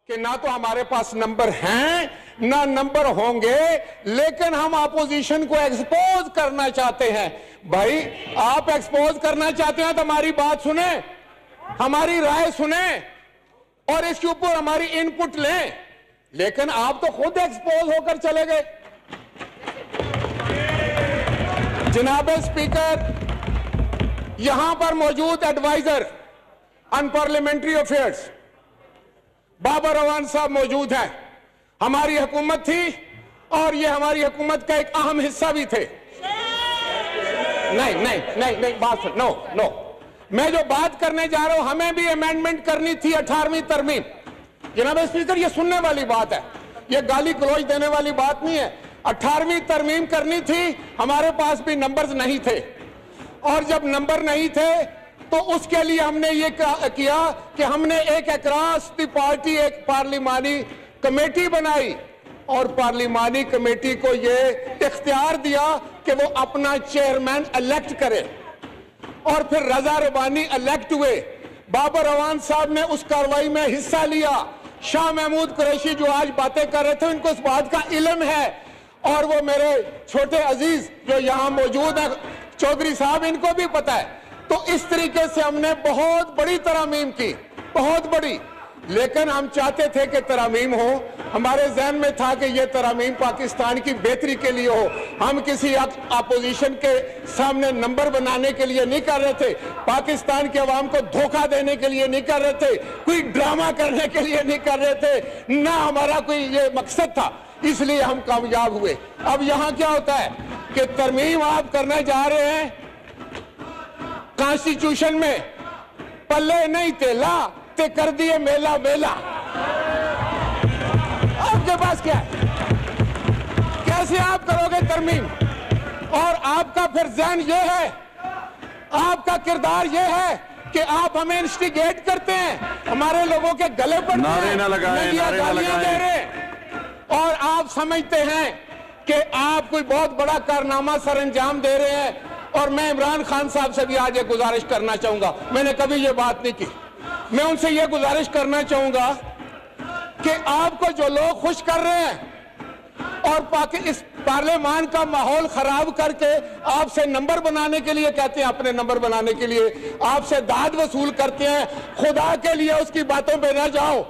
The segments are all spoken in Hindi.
कि ना तो हमारे पास नंबर हैं ना नंबर होंगे, लेकिन हम अपोजिशन को एक्सपोज करना चाहते हैं। भाई आप एक्सपोज करना चाहते हैं तो हमारी बात सुने, हमारी राय सुने और इसके ऊपर हमारी इनपुट लें, लेकिन आप तो खुद एक्सपोज होकर चले गए। जनाब स्पीकर, यहां पर मौजूद adviser on parliamentary affairs Babar Awan साहब मौजूद हैं। हमारी हुकूमत थी और ये हमारी हुकूमत का एक अहम हिस्सा भी थे। नहीं बात सुन, नो मैं जो बात करने जा रहा हूं, हमें भी अमेंडमेंट करनी थी 18वीं तरमीम। जनाब स्पीकर, ये सुनने वाली बात है, ये गाली गलौज देने वाली बात नहीं है। 18वीं तरमीम करनी थी, हमारे पास भी नंबर्स नहीं थे, और जब नंबर नहीं थे तो उसके लिए हमने ये किया कि हमने एक अक्रॉस द पार्टी एक पार्लिमानी कमेटी बनाई और पार्लिमानी कमेटी को ये इख्तियार दिया कि वो अपना चेयरमैन इलेक्ट करे, और फिर रजा रबानी इलेक्ट हुए। बाबर अवान साहब ने उस कार्रवाई में हिस्सा लिया। शाह महमूद कुरैशी जो आज बातें कर रहे थे, उनको इस बात का इल्म है, और वो मेरे छोटे अजीज जो यहां मौजूद है चौधरी साहब, इनको भी पता है। तो इस तरीके से हमने बहुत बड़ी तरमीम की, बहुत बड़ी, लेकिन हम चाहते थे कि तरमीम हो, हमारे जहन में था कि यह तरमीम पाकिस्तान की बेहतरी के लिए हो। हम किसी अपोजिशन के सामने नंबर बनाने के लिए नहीं कर रहे थे, पाकिस्तान के अवाम को धोखा देने के लिए नहीं कर रहे थे, कोई ड्रामा करने के लिए नहीं कर रहे थे, ना हमारा कोई ये मकसद था, इसलिए हम कामयाब हुए। अब यहां क्या होता है कि तरमीम आप करने जा रहे हैं कॉन्स्टिट्यूशन में, पल्ले नहीं तेला ते कर दिए मेला मेला। आपके पास क्या है? कैसे आप करोगे तरमीम? और आपका फिर ज़हन ये है, आपका किरदार ये है कि आप हमें इंस्टिगेट करते हैं, हमारे लोगों के गले पर गालियां दे रहे हैं, और आप समझते हैं कि आप कोई बहुत बड़ा कारनामा सर अंजाम दे रहे हैं। और मैं इमरान खान साहब से भी आज ये गुजारिश करना चाहूंगा, मैंने कभी ये बात नहीं की, मैं उनसे ये गुजारिश करना चाहूंगा कि आपको जो लोग खुश कर रहे हैं और इस पार्लियामान का माहौल खराब करके आपसे नंबर बनाने के लिए कहते हैं, अपने नंबर बनाने के लिए आपसे दाद वसूल करते हैं, खुदा के लिए उसकी बातों पे न जाओ।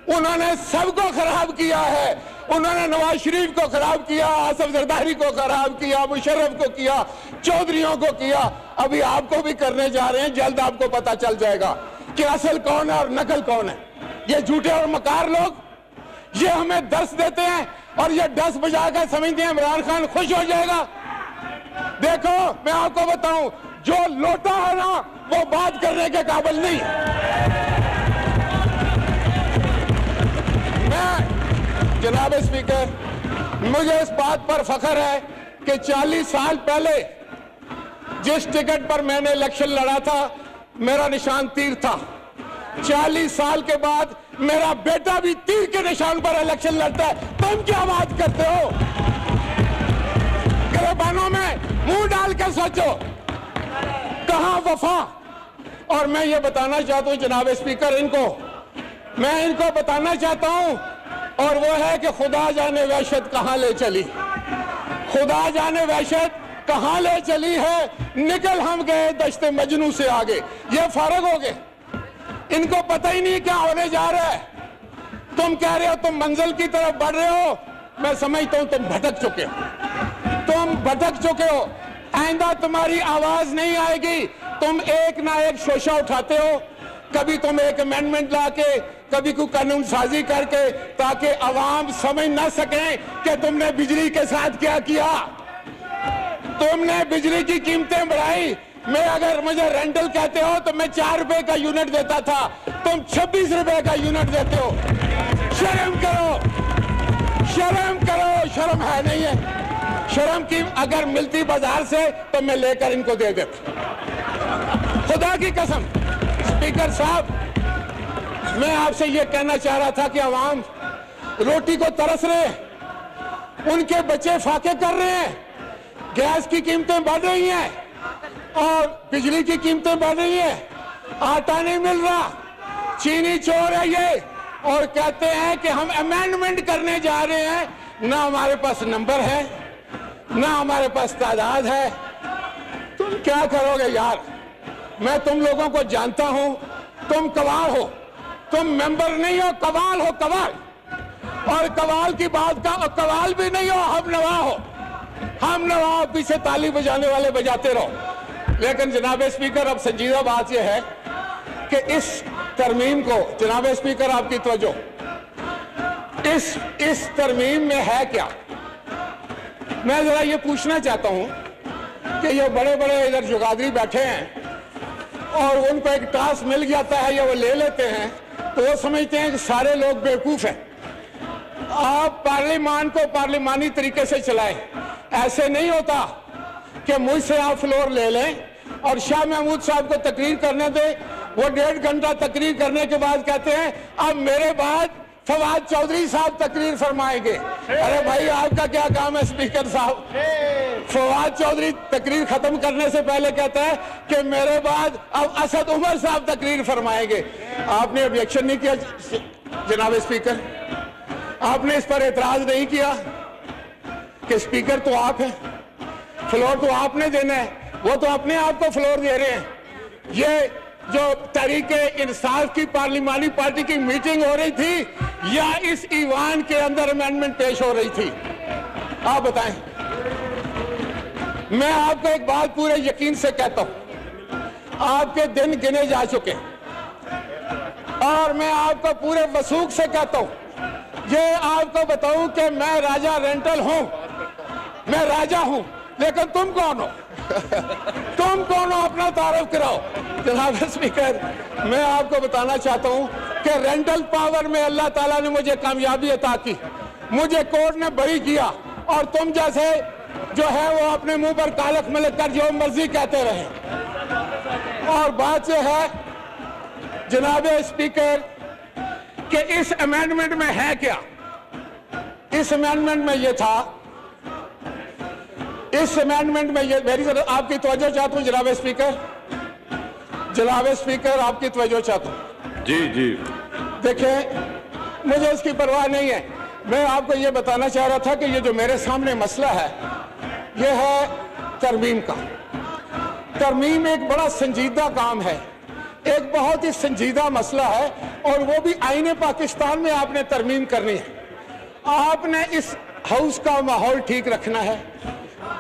उन्होंने सबको खराब किया है, उन्होंने नवाज शरीफ को खराब किया, आसिफ जरदारी को खराब किया, मुशर्रफ को किया, चौधरियों को किया, अभी आपको भी करने जा रहे हैं। जल्द आपको पता चल जाएगा कि असल कौन है और नकल कौन है। ये झूठे और मकार लोग ये हमें दर्श देते हैं और ये दस बजाकर समझते हैं इमरान खान खुश हो जाएगा। देखो मैं आपको बताऊं, जो लोटा है ना वो बात करने के काबिल नहीं है। जनाब स्पीकर, मुझे इस बात पर फख्र है कि 40 साल पहले जिस टिकट पर मैंने इलेक्शन लड़ा था मेरा निशान तीर था। 40 साल के बाद मेरा बेटा भी तीर के निशान पर इलेक्शन लड़ता है। तुम क्या बात करते हो? गिरबानों में मुंह डाल कर सोचो, कहां वफा। और मैं ये बताना चाहता हूं जनाब स्पीकर, मैं इनको बताना चाहता हूं, और वो है कि खुदा जाने वहशत कहां ले चली, खुदा जाने वहशत कहां ले चली है। निकल हम गए दश्ते मजनू से आगे, ये फारग हो गए, इनको पता ही नहीं क्या होने जा रहा है। तुम कह रहे हो तुम मंजिल की तरफ बढ़ रहे हो, मैं समझता हूं तुम भटक चुके हो, तुम भटक चुके हो। आइंदा तुम्हारी आवाज नहीं आएगी, तुम एक ना एक शोशा उठाते हो, कभी तुम एक अमेंडमेंट लाके, कभी कोई कानून साजी करके, ताकि अवाम समझ ना सके कि तुमने बिजली के साथ क्या किया। तुमने बिजली की कीमतें बढ़ाई। मैं अगर मुझे रेंटल कहते हो तो मैं 4 रुपए का यूनिट देता था, तुम 26 रुपए का यूनिट देते हो। शर्म करो, शर्म करो, शर्म है नहीं है। शर्म की अगर मिलती बाजार से तो मैं लेकर इनको दे देता, खुदा की कसम। स्पीकर साहब, मैं आपसे यह कहना चाह रहा था कि अवाम रोटी को तरस रहे, उनके बच्चे फाके कर रहे हैं, गैस की कीमतें बढ़ रही हैं और बिजली की कीमतें बढ़ रही हैं, आटा नहीं मिल रहा, चीनी चोर है ये, और कहते हैं कि हम अमेंडमेंट करने जा रहे हैं, ना हमारे पास नंबर है, ना हमारे पास तादाद है। तुम क्या करोगे यार? मैं तुम लोगों को जानता हूं, तुम कवाल हो, तुम मेंबर नहीं हो, कवाल हो, कवाल। और कवाल की बात का, और कवाल भी नहीं हो, हम नवा हो। हम नवा पीछे ताली बजाने वाले बजाते रहो। लेकिन जनाब स्पीकर, अब संजीदा बात यह है कि इस तरमीम को, जनाब स्पीकर आपकी तवज्जो, इस तरमीम में है क्या? मैं जरा ये पूछना चाहता हूं कि ये बड़े बड़े इधर जुगादरी बैठे हैं और उनको एक टास्क मिल जाता है या वो ले लेते हैं तो वो समझते हैं कि सारे लोग बेवकूफ हैं। आप पार्लियामान को पार्लिमानी तरीके से चलाएं। ऐसे नहीं होता कि मुझसे आप फ्लोर ले लें और शाह महमूद साहब को तकरीर करने दें, वो 1.5 घंटा तकरीर करने के बाद कहते हैं अब मेरे बाद फवाद चौधरी साहब तकरीर फरमाएंगे। अरे भाई, आपका क्या काम है स्पीकर साहब? फवाद चौधरी तकरीर खत्म करने से पहले कहता है कि मेरे बाद अब असद उमर साहब तकरीर फरमाएंगे। आपने ऑब्जेक्शन नहीं किया जनाब स्पीकर? आपने इस पर एतराज नहीं किया कि स्पीकर तो आप हैं, फ्लोर तो आपने देना है, वो तो अपने आप को फ्लोर दे रहे हैं। ये जो तहरीके इंसाफ की पार्लिमानी पार्टी की मीटिंग हो रही थी या इस ईवान के अंदर अमेंडमेंट पेश हो रही थी? आप बताएं। मैं आपको एक बात पूरे यकीन से कहता हूं, आपके दिन गिने जा चुके और मैं आपको पूरे वसूख से कहता हूं, ये आपको बताऊं कि मैं राजा रेंटल हूं, मैं राजा हूं, लेकिन तुम कौन हो? तुम कौन हो? अपना तारुफ कराओ। जनाब स्पीकर, मैं आपको बताना चाहता हूं कि रेंटल पावर में अल्लाह ताला ने मुझे कामयाबी अता की, मुझे कोर्ट ने बरी किया और तुम जैसे जो है वो अपने मुंह पर कालक मलक कर जो मर्जी कहते रहे। और बात यह है जनाब स्पीकर कि इस अमेंडमेंट में है क्या? इस अमेंडमेंट में ये था, इस अमेंडमेंट में ये, मेरी आपकी तवज्जो चाहता हूं जनाब स्पीकर, जनाब स्पीकर आपकी तवज्जो चाहता हूं। जी जी, देखें, मुझे इसकी परवाह नहीं है। मैं आपको ये बताना चाह रहा था कि ये जो मेरे सामने मसला है ये है तरमीम का। तरमीम एक बड़ा संजीदा काम है, एक बहुत ही संजीदा मसला है और वो भी आईने पाकिस्तान में आपने तरमीम करनी है। आपने इस हाउस का माहौल ठीक रखना है,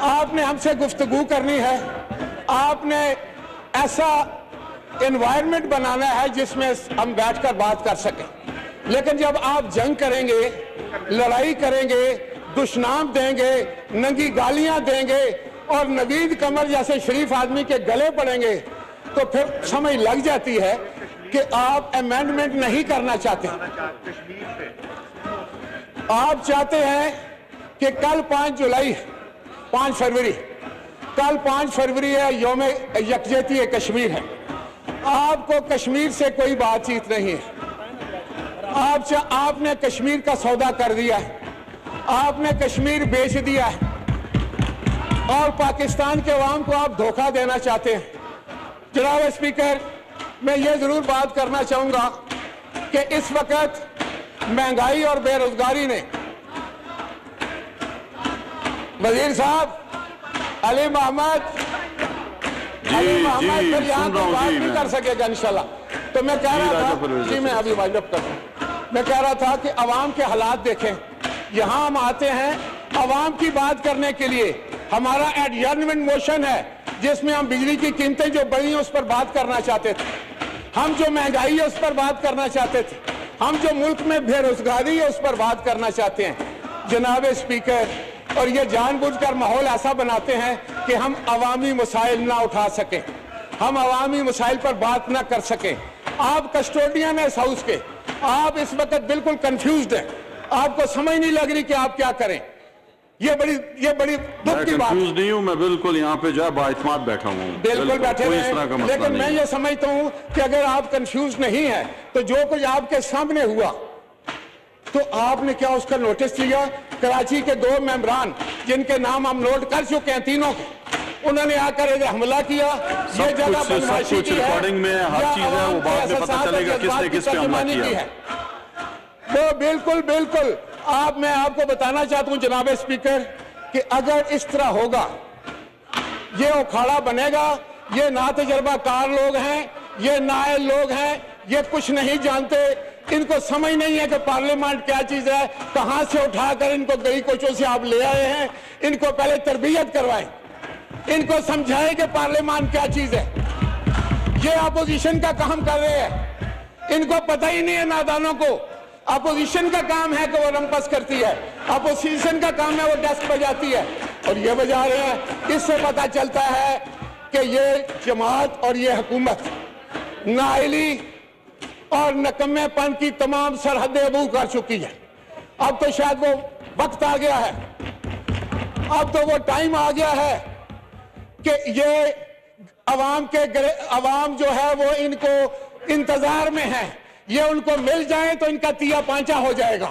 आपने हमसे गुफ्तगू करनी है, आपने ऐसा एनवायरनमेंट बनाना है जिसमें हम बैठकर बात कर सकें। लेकिन जब आप जंग करेंगे, लड़ाई करेंगे, दुश्मनाम देंगे, नंगी गालियां देंगे और नवीद कमर जैसे शरीफ आदमी के गले पड़ेंगे तो फिर समझ लग जाती है कि आप अमेंडमेंट नहीं करना चाहते। आप चाहते हैं कि कल 5 फरवरी, कल 5 फरवरी है, यौम यकजहती कश्मीर है। आपको कश्मीर से कोई बातचीत नहीं है। आपने कश्मीर का सौदा कर दिया है, आपने कश्मीर बेच दिया है और पाकिस्तान के अवाम को आप धोखा देना चाहते हैं। जनाब स्पीकर, मैं ये जरूर बात करना चाहूंगा कि इस वक्त महंगाई और बेरोजगारी ने, वजीर साहब अली मोहम्मद फिर यहाँ तो बात नहीं कर सकेगा इंशाल्लाह। तो मैं कह रहा था जी, मैं अभी वाइंड अप कर रहा हूं। मैं कह रहा था कि अवाम के हालात देखें। यहाँ हम आते हैं अवाम की बात करने के लिए, हमारा एडजर्नमेंट मोशन है जिसमें हम बिजली की कीमतें जो बढ़ी हैं उस पर बात करना चाहते थे, हम जो महंगाई है उस पर बात करना चाहते थे, हम जो मुल्क में बेरोजगारी है उस पर बात करना चाहते हैं। जनाब स्पीकर, और ये जानबूझकर माहौल ऐसा बनाते हैं कि हम अवामी मसाइल ना उठा सकें, हम अवामी मसाइल पर बात ना कर सकें। आप कस्टोडियन है इस हाउस के, आप इस वक्त बिल्कुल कंफ्यूज्ड हैं, आपको समझ नहीं लग रही कि आप क्या करें। ये बड़ी दुख की बात है। नहीं हूं मैं, बिल्कुल यहाँ पे जो बाइतमाद बैठा हूँ, बिल्कुल बैठे हैं। लेकिन मैं ये समझता हूँ कि अगर आप कंफ्यूज नहीं है तो जो कुछ आपके सामने हुआ तो आपने क्या उसका नोटिस लिया? कराची के 2 मेंबरान जिनके नाम हम नोट कर चुके हैं, तीनों के, उन्होंने आकर इधर हमला किया। ये जगह बदमाशी की है, रिकॉर्डिंग में हर चीज है, वो बाद में पता चलेगा किसने किस पे हमला किया है। बिल्कुल बिल्कुल मैं आपको बताना चाहता हूं जनाब स्पीकर कि अगर इस तरह होगा, ये अखाड़ा बनेगा, ये ना तजर्बाकार लोग हैं, ये नाअहल लोग हैं, ये कुछ नहीं जानते, इनको समझ नहीं है कि पार्लियामेंट क्या चीज है, कहां से उठाकर इनको गली कोचों से आप ले आए हैं। इनको पहले तरबियत करवाएं, इनको समझाएं कि पार्लियामेंट क्या चीज है। ये अपोजिशन का काम कर रहे हैं, इनको पता ही नहीं है नादानों को। अपोजिशन का काम है कि वो रंपस करती है, अपोजिशन का काम है वो डेस्क बजाती है, और ये बजा रहे हैं। इससे पता चलता है कि ये जमात और ये हुकूमत नाअहली और नकम्मेपन की तमाम सरहदें अबू कर चुकी है। अब तो शायद वो वक्त आ गया है, अब तो वो टाइम आ गया है कि ये अवाम जो है वो इनको इंतजार में है, ये उनको मिल जाए तो इनका तिया पांचा हो जाएगा।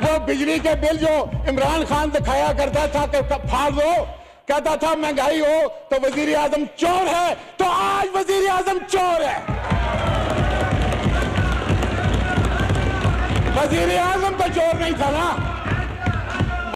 वो बिजली के बिल जो इमरान खान दिखाया करता था कि फाड़ दो, कहता था महंगाई हो तो वजीर आजम चोर है, तो आज वजीर आजम चोर है। वजीर आजम तो चोर नहीं था ना,